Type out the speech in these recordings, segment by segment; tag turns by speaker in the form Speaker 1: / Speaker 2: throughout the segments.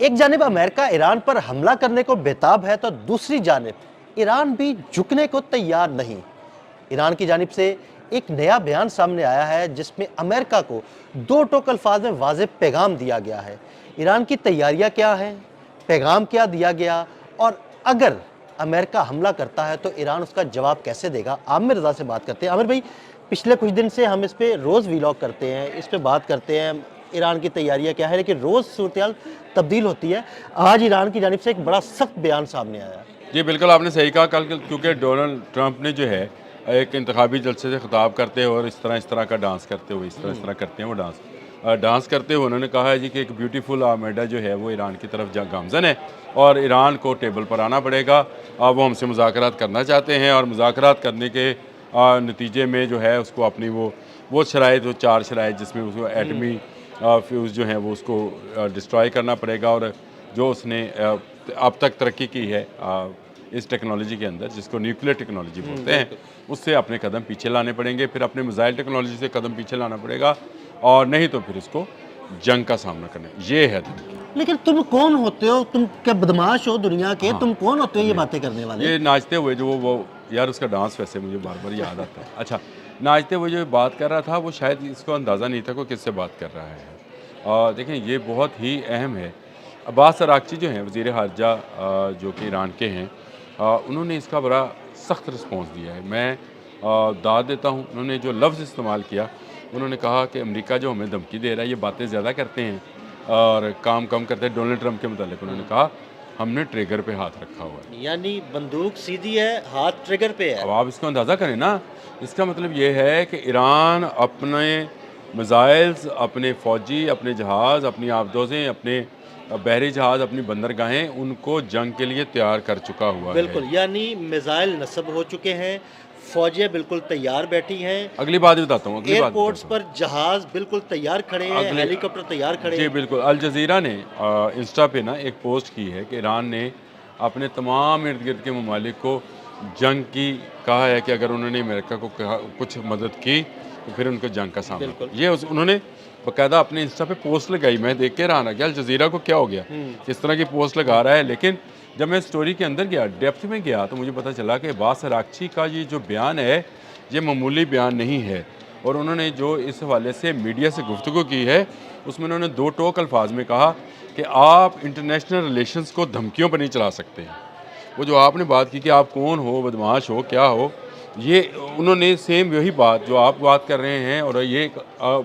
Speaker 1: ایک جانب امریکہ ایران پر حملہ کرنے کو بیتاب ہے تو دوسری جانب ایران بھی جھکنے کو تیار نہیں۔ ایران کی جانب سے ایک نیا بیان سامنے آیا ہے جس میں امریکہ کو دو ٹوک الفاظ میں واضح پیغام دیا گیا ہے۔ ایران کی تیاریاں کیا ہیں، پیغام کیا دیا گیا، اور اگر امریکہ حملہ کرتا ہے تو ایران اس کا جواب کیسے دے گا؟ عامر رضا سے بات کرتے ہیں۔ عامر بھائی، پچھلے کچھ دن سے ہم اس پہ روز ویلاگ کرتے ہیں، اس پہ بات کرتے ہیں ایران کی تیاریاں کیا ہے، لیکن روز صورتحال تبدیل ہوتی ہے۔ آج ایران کی جانب سے ایک بڑا سخت بیان سامنے آیا ہے۔
Speaker 2: جی بالکل، آپ نے صحیح کہا۔ کل کیونکہ ڈونلڈ ٹرمپ نے جو ہے ایک انتخابی جلسے سے خطاب کرتے ہوئے اور اس طرح کا ڈانس کرتے ہوئے اس طرح کرتے ہیں وہ ڈانس کرتے ہوئے انہوں نے کہا ہے جی کہ ایک بیوٹیفل آرمیڈا جو ہے وہ ایران کی طرف گامزن ہے اور ایران کو ٹیبل پر آنا پڑے گا۔ وہ ہم سے مذاکرات کرنا چاہتے ہیں اور مذاکرات کرنے کے نتیجے میں جو ہے اس کو اپنی وہ شرائط، وہ 4 شرائط جس میں اس کو ایٹمی فیوز جو ہیں وہ اس کو ڈسٹرائے کرنا پڑے گا، اور جو اس نے اب تک ترقی کی ہے اس ٹیکنالوجی کے اندر جس کو نیوکلیر ٹیکنالوجی بولتے ہیں، اس سے اپنے قدم پیچھے لانے پڑیں گے، پھر اپنے میزائل ٹیکنالوجی سے قدم پیچھے لانا پڑے گا، اور نہیں تو پھر اس کو جنگ کا سامنا کرنا۔ یہ ہے دھمکی۔
Speaker 1: لیکن تم کون ہوتے ہو؟ تم کیا بدماش ہو دنیا کے؟ تم کون ہوتے ہو یہ باتیں کرنے والے؟
Speaker 2: یہ ناچتے ہوئے جو وہ یار اس کا ڈانس ویسے مجھے بار بار یاد آتا ہے۔ اچھا، ناچتے ہوئے جو بات کر رہا تھا وہ شاید اس کو اندازہ نہیں تھا کہ کس سے بات کر رہا ہے۔ دیکھیں یہ بہت ہی اہم ہے۔ عباس عراقچی جو ہیں وزیر خارجہ جو کہ ایران کے ہیں، انہوں نے اس کا بڑا سخت رسپانس دیا ہے۔ میں داد دیتا ہوں۔ انہوں نے جو لفظ استعمال کیا، انہوں نے کہا کہ امریکہ جو ہمیں دھمکی دے رہا ہے، یہ باتیں زیادہ کرتے ہیں اور کام کم کرتے ہیں۔ ڈونلڈ ٹرمپ کے متعلق انہوں نے کہا ہم نے ٹریگر پہ ہاتھ رکھا ہوا ہے،
Speaker 1: یعنی بندوق سیدھی ہے، ہاتھ ٹریگر پہ ہے۔
Speaker 2: اب آپ اس کو اندازہ کریں نا، اس کا مطلب یہ ہے کہ ایران اپنے میزائلز، اپنے فوجی، اپنے جہاز، اپنی آبدوزیں، اپنے بحری جہاز، اپنی بندرگاہیں، ان کو جنگ کے لیے تیار کر چکا ہوا ہے۔
Speaker 1: بالکل، یعنی میزائل نصب ہو چکے ہیں، فوجیں بالکل تیار بیٹھی ہیں،
Speaker 2: اگلی بات بتاتا ہوں،
Speaker 1: ایئرپورٹس پر جہاز بالکل تیار کھڑے ہیں، ہیلی کاپٹر تیار کھڑے
Speaker 2: جی
Speaker 1: ہیں۔
Speaker 2: بالکل۔ الجزیرہ نے انسٹا پہ نا ایک پوسٹ کی ہے کہ ایران نے اپنے تمام ارد گرد کے ممالک کو جنگ کی کہا ہے کہ اگر انہوں نے امریکہ کو کچھ مدد کی تو پھر ان کو جنگ کا سامنا۔ یہ انہوں نے باقاعدہ اپنے انسٹا پہ پوسٹ لگائی۔ میں دیکھ کے رہا کہ الجزیرہ کو کیا ہو گیا، کس طرح کی پوسٹ لگا رہا ہے۔ لیکن جب میں سٹوری کے اندر گیا، ڈیپتھ میں گیا، تو مجھے پتہ چلا کہ عباس عراقچی کا یہ جو بیان ہے یہ معمولی بیان نہیں ہے، اور انہوں نے جو اس حوالے سے میڈیا سے گفتگو کی ہے اس میں انہوں نے 2 ٹوک الفاظ میں کہا کہ آپ انٹرنیشنل ریلیشنز کو دھمکیوں پر نہیں چلا سکتے ہیں۔ وہ جو آپ نے بات کی کہ آپ کون ہو، بدماش ہو، کیا ہو، یہ انہوں نے سیم یہی بات جو آپ بات کر رہے ہیں، اور یہ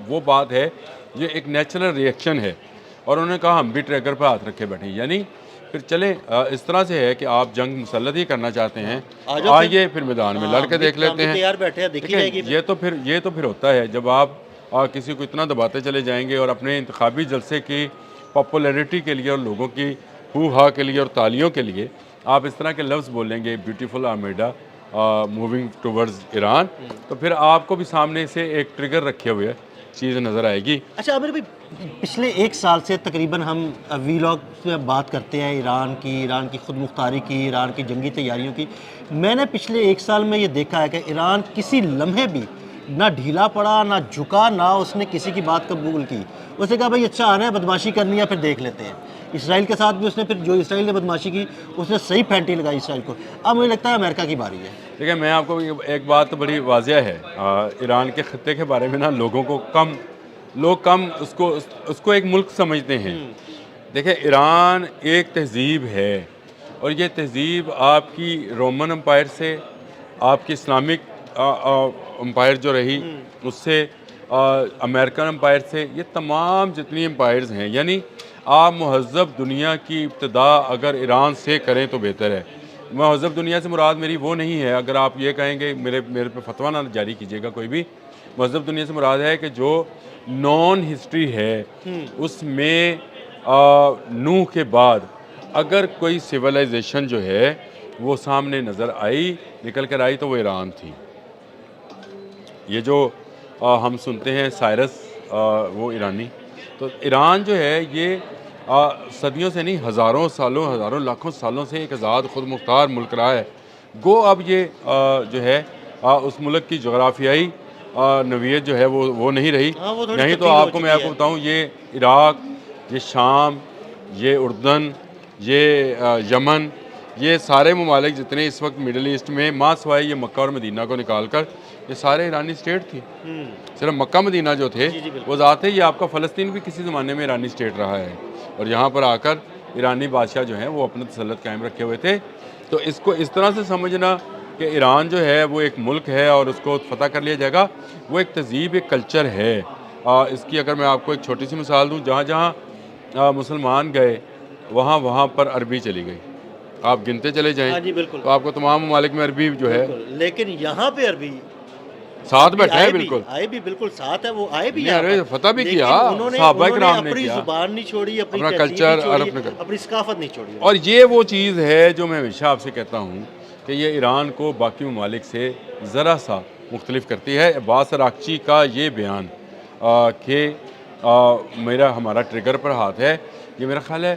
Speaker 2: وہ بات ہے، یہ ایک نیچرل ریئیکشن ہے، اور انہوں نے کہا ہم بھی ٹریگر پہ ہاتھ رکھے بیٹھے ہیں۔ یعنی پھر چلیں اس طرح سے ہے کہ آپ جنگ مسلط ہی کرنا چاہتے ہیں، آئیے پھر میدان میں لڑ کے دیکھ لیتے ہیں۔ یہ تو پھر ہوتا ہے جب آپ کسی کو اتنا دباتے چلے جائیں گے اور اپنے انتخابی جلسے کی پاپولیرٹی کے لیے اور لوگوں کی ہو ہا کے لیے اور تالیوں کے لیے آپ اس طرح کے لفظ بولیں گے، بیوٹیفل آرمیڈا موونگ ٹورڈز ایران، تو پھر آپ کو بھی سامنے سے ایک ٹریگر رکھے ہوئے چیز نظر آئے گی۔
Speaker 1: اچھا عامر بھائی، پچھلے 1 سال سے تقریباً ہم ویلاگ میں بات کرتے ہیں ایران کی خود مختاری کی، ایران کی جنگی تیاریوں کی۔ میں نے پچھلے 1 سال میں یہ دیکھا ہے کہ ایران کسی لمحے بھی نہ ڈھیلا پڑا، نہ جھکا، نہ اس نے کسی کی بات قبول کی۔ اس نے کہا بھائی اچھا آنا ہے، بدماشی کرنی ہے، پھر دیکھ لیتے ہیں۔ اسرائیل کے ساتھ بھی اس نے پھر جو اسرائیل نے بدماشی کی اس نے صحیح پھینٹی لگائی اسرائیل کو۔ اب مجھے لگتا ہے امریکہ کی باری ہے۔
Speaker 2: دیکھیں میں آپ کو ایک بات تو بڑی واضح ہے، ایران کے خطے کے بارے میں نا لوگ کم اس کو ایک ملک سمجھتے ہیں۔ دیکھیں ایران ایک تہذیب ہے، اور یہ تہذیب آپ کی رومن امپائر سے، آپ کی اسلامک امپائر جو رہی اس سے، امریکن امپائر سے، یہ تمام جتنی امپائرز ہیں، یعنی آپ مہذب دنیا کی ابتدا اگر ایران سے کریں تو بہتر ہے۔ مہذب دنیا سے مراد میری وہ نہیں ہے، اگر آپ یہ کہیں گے میرے پہ فتویٰ نہ جاری کیجیے گا کوئی بھی، مہذب دنیا سے مراد ہے کہ جو نون ہسٹری ہے اس میں نوح کے بعد اگر کوئی سیولائزیشن جو ہے وہ سامنے نکل کر آئی تو وہ ایران تھی۔ یہ جو ہم سنتے ہیں سائرس وہ ایرانی، تو ایران جو ہے یہ صدیوں سے نہیں، ہزاروں لاکھوں سالوں سے ایک آزاد خود مختار ملک رہا ہے۔ گو اب یہ جو ہے اس ملک کی جغرافیائی نوعیت جو ہے وہ نہیں رہی۔ نہیں تو میں آپ کو بتاؤں یہ عراق، یہ شام، یہ اردن، یہ یمن، یہ سارے ممالک جتنے اس وقت مڈل ایسٹ میں ماں سوائے یہ مکہ اور مدینہ کو نکال کر یہ سارے ایرانی اسٹیٹ تھی. صرف مکہ مدینہ جو تھے وہ ذات ہے. یہ آپ کا فلسطین بھی کسی زمانے میں ایرانی اسٹیٹ رہا ہے اور یہاں پر آ کر ایرانی بادشاہ جو ہیں وہ اپنا تسلط قائم رکھے ہوئے تھے. تو اس کو اس طرح سے سمجھنا کہ ایران جو ہے وہ ایک ملک ہے اور اس کو فتح کر لیا جائے گا، وہ ایک تہذیب، ایک کلچر ہے. اس کی اگر میں آپ کو ایک چھوٹی سی مثال دوں، جہاں جہاں مسلمان گئے وہاں پر عربی چلی گئی. آپ گنتے چلے جائیں
Speaker 1: ہاں جی بالکل،
Speaker 2: تو آپ کو تمام ممالک میں عربی جو ہے
Speaker 1: لیکن یہاں پہ عربی
Speaker 2: ساتھ بیٹھا ہے. بالکل
Speaker 1: آئے بھی بالکل ساتھ ہے، وہ آئے بھی
Speaker 2: نہیں، عربی فتح بھی کیا،
Speaker 1: انہوں
Speaker 2: صحابہ
Speaker 1: نے
Speaker 2: کرام نے
Speaker 1: اپنی
Speaker 2: کیا،
Speaker 1: زبان نہیں چھوڑی، اپنی
Speaker 2: اپنا
Speaker 1: تہذیب
Speaker 2: کلچر
Speaker 1: نہیں
Speaker 2: اور
Speaker 1: چھوڑی، اپنی ثقافت نہیں چھوڑی.
Speaker 2: اور یہ وہ چیز ہے جو میں ہمیشہ آپ سے کہتا ہوں کہ یہ ایران کو باقی ممالک سے ذرا سا مختلف کرتی ہے. عباس اراغچی کا یہ بیان کہ ہمارا ٹریگر پر ہاتھ ہے، یہ میرا خیال ہے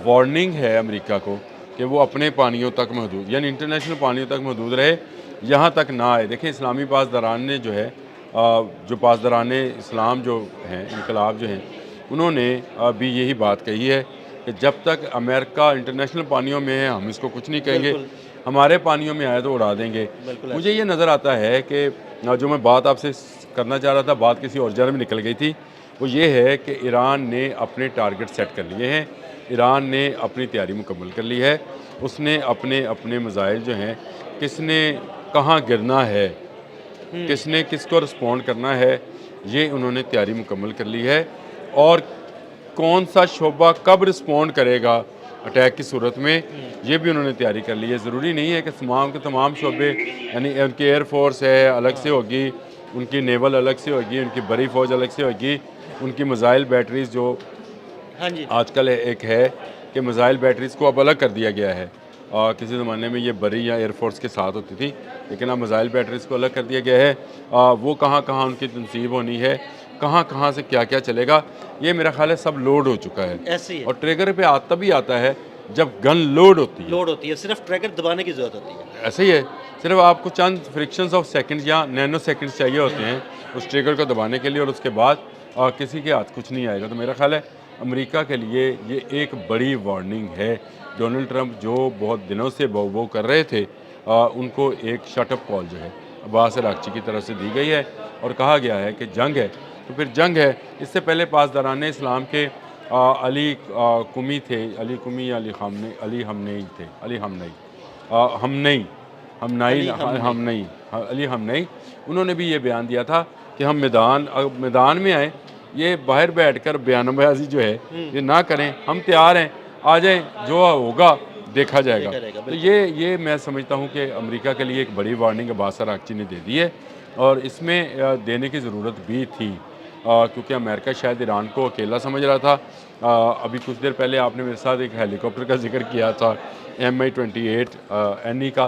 Speaker 2: وارننگ ہے امریکہ کو کہ وہ اپنے پانیوں تک محدود، یعنی انٹرنیشنل پانیوں تک محدود رہے، یہاں تک نہ آئے. دیکھیں اسلامی پاسداران نے جو ہے جو پاسداران اسلام جو ہیں، انقلاب جو ہیں، انہوں نے بھی یہی بات کہی ہے کہ جب تک امریکہ انٹرنیشنل پانیوں میں ہے ہم اس کو کچھ نہیں کہیں گے، ہمارے پانیوں میں آئے تو اڑا دیں گے. مجھے یہ نظر آتا ہے کہ جو میں بات آپ سے کرنا چاہ رہا تھا، بات کسی اور جگہ میں نکل گئی تھی، وہ یہ ہے کہ ایران نے اپنے ٹارگٹ سیٹ کر لیے ہیں. ایران نے اپنی تیاری مکمل کر لی ہے. اس نے اپنے میزائل جو ہیں، کس نے کہاں گرنا ہے، کس نے کس کو رسپونڈ کرنا ہے، یہ انہوں نے تیاری مکمل کر لی ہے. اور کون سا شعبہ کب رسپونڈ کرے گا اٹیک کی صورت میں، یہ بھی انہوں نے تیاری کر لی ہے. ضروری نہیں ہے کہ تمام کے تمام شعبے، یعنی ان کی ایئر فورس ہے الگ سے ہوگی، ان کی نیول الگ سے ہوگی، ان کی بری فوج الگ سے ہوگی، ان کی میزائل بیٹریز جو آج کل ایک ہے کہ میزائل بیٹریز کو اب الگ کر دیا گیا ہے. کسی زمانے میں یہ بری یا ایئر فورس کے ساتھ ہوتی تھی، لیکن اب میزائل بیٹریز کو الگ کر دیا گیا ہے. وہ کہاں کہاں ان کی تنصیب ہونی ہے، کہاں کہاں سے کیا کیا چلے گا، یہ میرا خیال ہے سب لوڈ ہو چکا ہے. اور ٹریگر پہ تبھی آتا ہے جب گن لوڈ ہوتی ہے.
Speaker 1: صرف ٹریگر دبانے کی ضرورت ہوتی ہے.
Speaker 2: ایسے ہی ہے، صرف آپ کو چند فریکشنز آف سیکنڈ یا نینو سیکنڈز چاہیے ہوتے ہیں اس ٹریگر کو دبانے کے لیے، اور اس کے بعد کسی کے ہاتھ کچھ نہیں آئے گا. تو میرا خیال ہے امریکہ کے لیے یہ ایک بڑی وارننگ ہے. ڈونلڈ ٹرمپ جو بہت دنوں سے وہ کر رہے تھے، ان کو ایک شٹ اپ کال جو ہے عباس اراغچی کی طرف سے دی گئی ہے اور کہا گیا ہے کہ جنگ ہے تو پھر جنگ ہے. اس سے پہلے پاسداران اسلام کے علی قمی تھے، علی قمی یا علی ہمنئی، انہوں نے بھی یہ بیان دیا تھا کہ ہم میدان میں آئیں، یہ باہر بیٹھ کر بیان بازی جو ہے یہ نہ کریں، ہم تیار ہیں، آ جائیں، جو ہوگا دیکھا جائے گا. تو یہ میں سمجھتا ہوں کہ امریکہ کے لیے ایک بڑی وارننگ عباس اراغچی نے دے دی ہے، اور اس میں دینے کی ضرورت بھی تھی، کیونکہ امریکہ شاید ایران کو اکیلا سمجھ رہا تھا. ابھی کچھ دیر پہلے آپ نے میرے ساتھ ایک ہیلی کاپٹر کا ذکر کیا تھا MI-28 کا،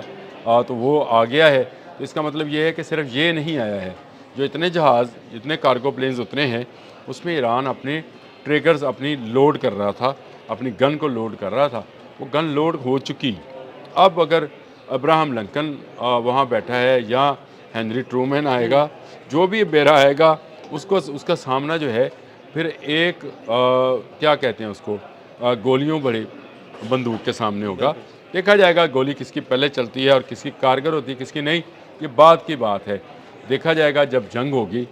Speaker 2: تو وہ آ گیا ہے. تو اس کا مطلب یہ ہے کہ صرف یہ نہیں آیا ہے، جو اتنے جہاز، اتنے کارگو پلینز اتنے ہیں، اس میں ایران اپنے ٹریگرز اپنی لوڈ کر رہا تھا، اپنی گن کو لوڈ کر رہا تھا. وہ گن لوڈ ہو چکی. اب اگر ابراہم لنکن وہاں بیٹھا ہے یا ہنری ٹرومین آئے گا، جو بھی بیرا آئے گا، اس کا سامنا جو ہے پھر ایک کیا کہتے ہیں اس کو، گولیوں بڑی بندوق کے سامنے ہوگا. دیکھا جائے گا گولی کس کی پہلے چلتی ہے اور کس کی کارگر ہوتی ہے، کس کی نہیں، یہ بعد کی بات ہے. دیکھا جائے گا جب جنگ ہوگی.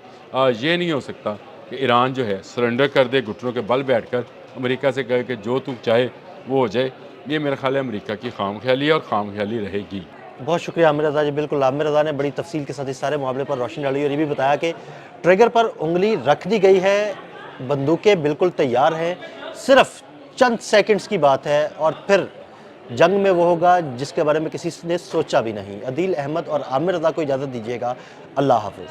Speaker 2: یہ نہیں ہو سکتا کہ ایران جو ہے سرنڈر کر دے، گھٹنوں کے بل بیٹھ کر امریکہ سے کہے کہ جو تم چاہے وہ ہو جائے. یہ میرا خیال ہے امریکہ کی خام خیالی ہے اور خام خیالی رہے گی.
Speaker 1: بہت شکریہ عامر رضا جی. بالکل عامر رضا نے بڑی تفصیل کے ساتھ اس سارے معاملے پر روشنی ڈالی اور یہ بھی بتایا کہ ٹریگر پر انگلی رکھ دی گئی ہے، بندوقیں بالکل تیار ہیں، صرف چند سیکنڈز کی بات ہے اور پھر جنگ میں وہ ہوگا جس کے بارے میں کسی نے سوچا بھی نہیں. عدیل احمد اور عامر رضا کو اجازت دیجیے گا. اللہ حافظ.